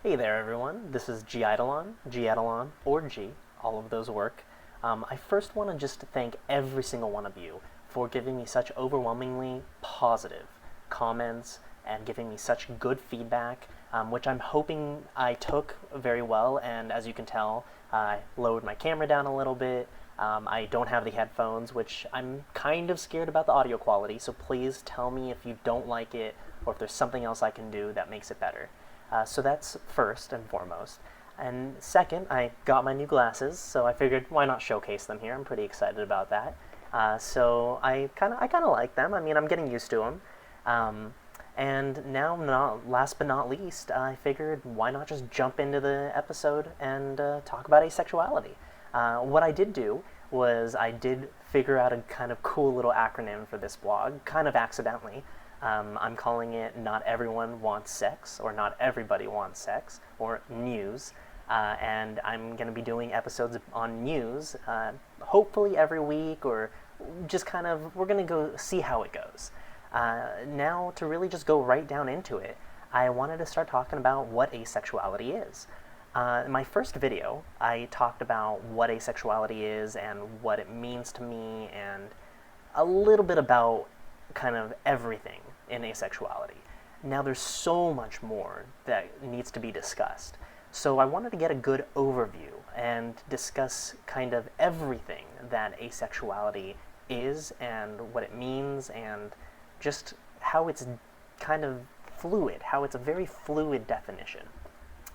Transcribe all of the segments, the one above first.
Hey there everyone, this is G-Eidolon, G-Eidolon, or G, all of those work. I first want to just thank every single one of you for giving me such overwhelmingly positive comments and giving me such good feedback, which I'm hoping I took very well, and as you can tell, I lowered my camera down a little bit. I don't have the headphones, which I'm kind of scared about the audio quality, so please tell me if you don't like it or if there's something else I can do that makes it better. So that's first and foremost. And second, I got my new glasses, so I figured why not showcase them here. I'm pretty excited about that. So I kind of like them. I mean, I'm getting used to them. And now, last but not least, I figured why not just jump into the episode and talk about asexuality. What I did do was I did figure out a kind of cool little acronym for this blog, kind of accidentally. I'm calling it Not Everyone Wants Sex, or Not Everybody Wants Sex, or N.E.W.S. And I'm going to be doing episodes on N.E.W.S, hopefully every week, or just kind of, we're going to go see how it goes. Now, to really just go right down into it, I wanted to start talking about what asexuality is. In my first video, I talked about what asexuality is and what it means to me, and a little bit about kind of everything in asexuality. Now there's so much more that needs to be discussed. So I wanted to get a good overview and discuss kind of everything that asexuality is and what it means and just how it's kind of fluid, how it's a very fluid definition.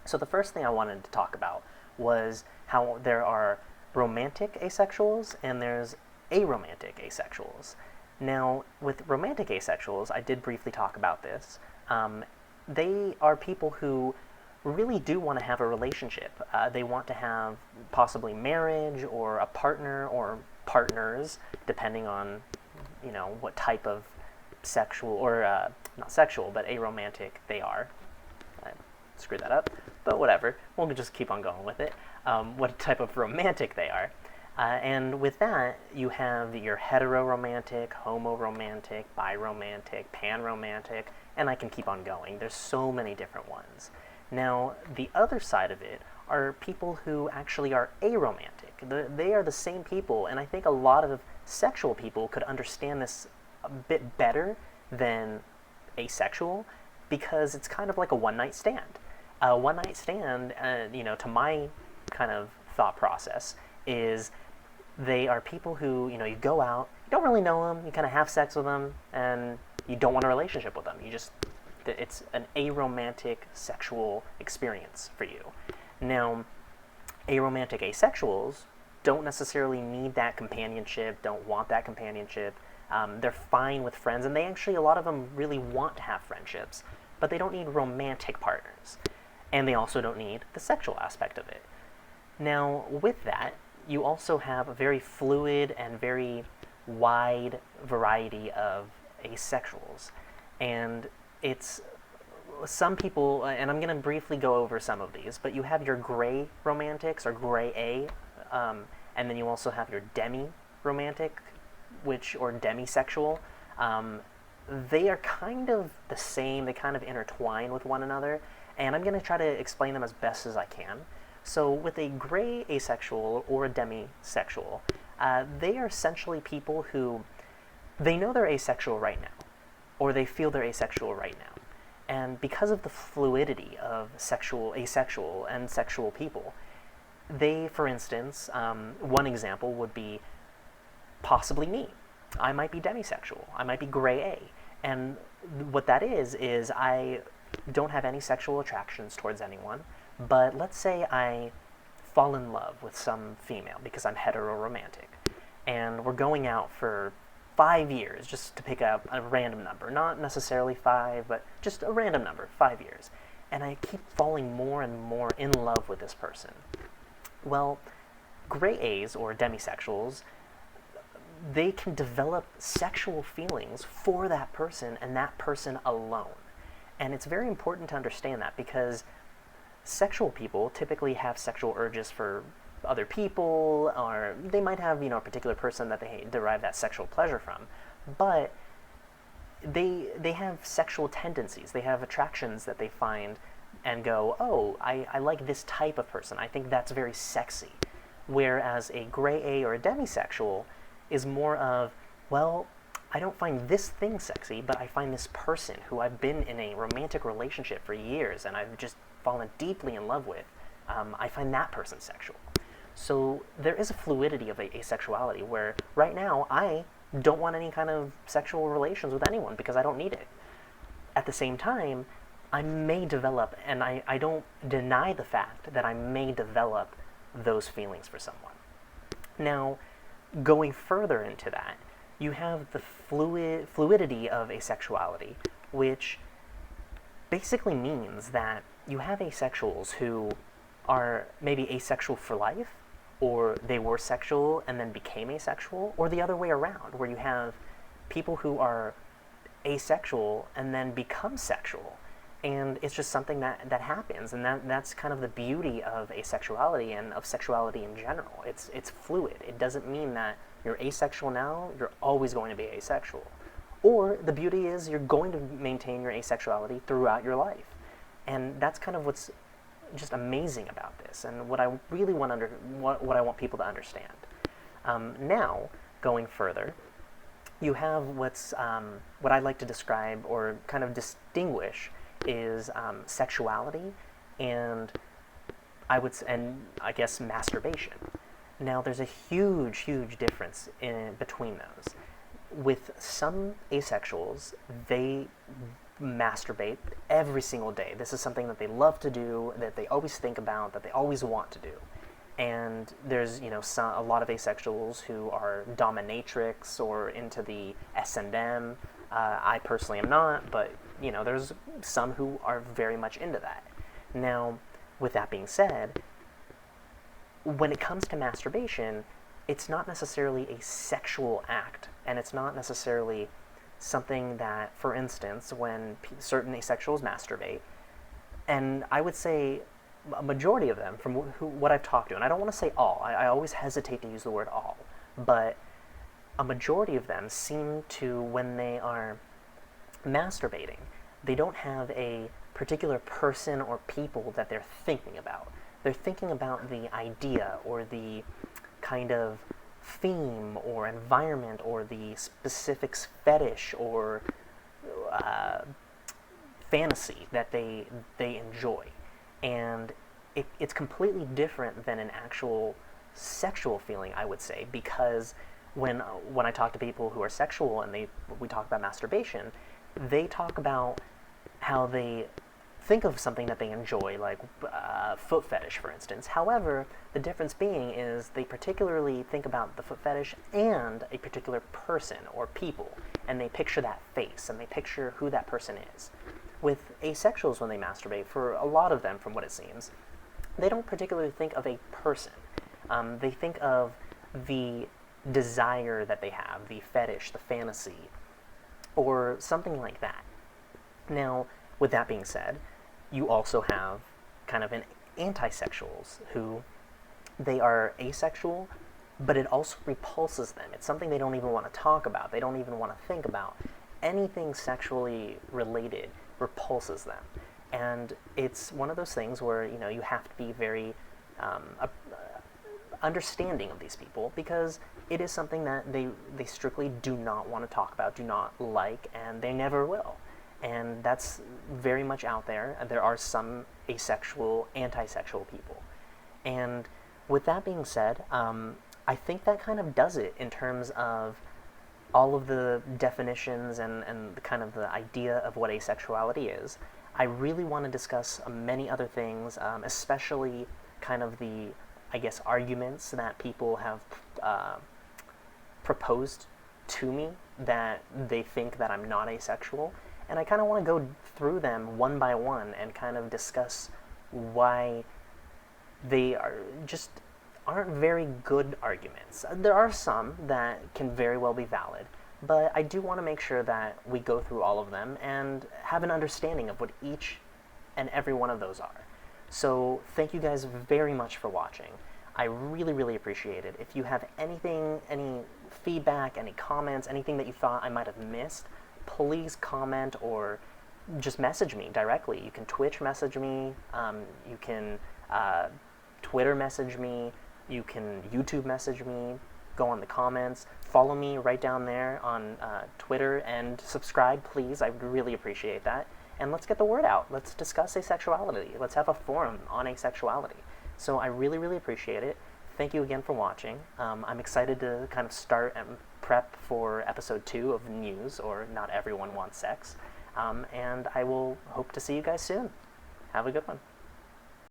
So the first thing I wanted to talk about was how there are romantic asexuals and there's aromantic asexuals. Now, with romantic asexuals, I did briefly talk about this. They are people who really do want to have a relationship. They want to have possibly marriage or a partner or partners, depending on, what type of sexual, or not sexual, but aromantic they are. I screwed that up, but whatever. We'll just keep on going with it. What type of romantic they are. And with that, you have your heteroromantic, homoromantic, biromantic, panromantic, and I can keep on going. There's so many different ones. Now, the other side of it are people who actually are aromantic. They are the same people, and I think a lot of sexual people could understand this a bit better than asexual, because it's kind of like a one-night stand. A one-night stand, to my kind of thought process, is they are people who, you go out, you don't really know them, you kind of have sex with them, and you don't want a relationship with them. It's an aromantic sexual experience for you. Now, aromantic asexuals don't necessarily need that companionship, don't want that companionship. They're fine with friends, and a lot of them really want to have friendships, but they don't need romantic partners. And they also don't need the sexual aspect of it. Now, with that, you also have a very fluid and very wide variety of asexuals. And it's some people, and I'm going to briefly go over some of these, but you have your gray romantics, or gray A, and then you also have your demi-romantic, or demisexual. They are kind of the same, they kind of intertwine with one another, and I'm going to try to explain them as best as I can. So with a gray asexual or a demisexual, they are essentially people who, they know they're asexual right now, or they feel they're asexual right now. And because of the fluidity of asexual and sexual people, they, for instance, one example would be possibly me. I might be demisexual. I might be gray A. And what that is I don't have any sexual attractions towards anyone. But let's say I fall in love with some female because I'm heteroromantic, and we're going out for 5 years, just to pick up a random number, not necessarily 5, but just a random number, 5 years, and I keep falling more and more in love with this person. Well, gray A's, or demisexuals, they can develop sexual feelings for that person and that person alone. And it's very important to understand that, because sexual people typically have sexual urges for other people, or they might have, a particular person that they derive that sexual pleasure from, but they have sexual tendencies. They have attractions that they find and go, oh, I like this type of person. I think that's very sexy. Whereas a gray A or a demisexual is more of, well, I don't find this thing sexy, but I find this person who I've been in a romantic relationship for years and I've just fallen deeply in love with. I find that person sexual. So there is a fluidity of asexuality where right now I don't want any kind of sexual relations with anyone because I don't need it. At the same time, I may develop, and I don't deny the fact that I may develop those feelings for someone. Now, going further into that, you have the fluidity of asexuality, which basically means that you have asexuals who are maybe asexual for life, or they were sexual and then became asexual, or the other way around, where you have people who are asexual and then become sexual. And it's just something that happens, and that's kind of the beauty of asexuality and of sexuality in general. It's fluid. It doesn't mean that you're asexual now, you're always going to be asexual. Or the beauty is you're going to maintain your asexuality throughout your life. And that's kind of what's just amazing about this, and what I really what I want people to understand. Now, going further, you have what I like to describe or kind of distinguish is sexuality and I guess masturbation. Now, there's a huge difference between those. With some asexuals, they masturbate every single day. This is something that they love to do, that they always think about, that they always want to do. And there's a lot of asexuals who are dominatrix or into the S&M. I personally am not, but there's some who are very much into that. Now, with that being said, when it comes to masturbation, it's not necessarily a sexual act, and it's not necessarily something that, for instance, when certain asexuals masturbate, and I would say a majority of them, from what I've talked to, and I don't want to say all, I always hesitate to use the word all, but a majority of them seem to, when they are masturbating, they don't have a particular person or people that they're thinking about. They're thinking about the idea or the kind of theme or environment or the specific fetish or fantasy that they enjoy. And it's completely different than an actual sexual feeling, I would say, because when I talk to people who are sexual and we talk about masturbation, they talk about how they think of something that they enjoy, like foot fetish, for instance. However, the difference being is they particularly think about the foot fetish and a particular person or people, and they picture that face, and they picture who that person is. With asexuals, when they masturbate, for a lot of them, from what it seems, they don't particularly think of a person. They think of the desire that they have, the fetish, the fantasy, or something like that. Now, with that being said, you also have kind of an anti-sexuals who they are asexual, but it also repulses them. It's something they don't even want to talk about. They don't even want to think about. Anything sexually related repulses them. And it's one of those things where, you have to be very understanding of these people, because it is something that they strictly do not want to talk about, do not like, and they never will. And that's very much out there. There are some asexual, anti-sexual people. And with that being said, I think that kind of does it in terms of all of the definitions and the kind of the idea of what asexuality is. I really want to discuss many other things, especially kind of the, I guess, arguments that people have proposed to me that they think that I'm not asexual. And I kind of want to go through them one by one and kind of discuss why they aren't very good arguments. There are some that can very well be valid, but I do want to make sure that we go through all of them and have an understanding of what each and every one of those are. So thank you guys very much for watching. I really appreciate it. If you have anything, any feedback, any comments, anything that you thought I might have missed, please comment or just message me directly. You can Twitch message me. You can Twitter message me. You can YouTube message me. Go on the comments. Follow me right down there on Twitter, and subscribe, please. I would really appreciate that. And let's get the word out. Let's discuss asexuality. Let's have a forum on asexuality. So I really, really appreciate it. Thank you again for watching. I'm excited to kind of start and prep for episode 2 of N.E.W.S, or Not Everyone Wants Sex. And I will hope to see you guys soon. Have a good one.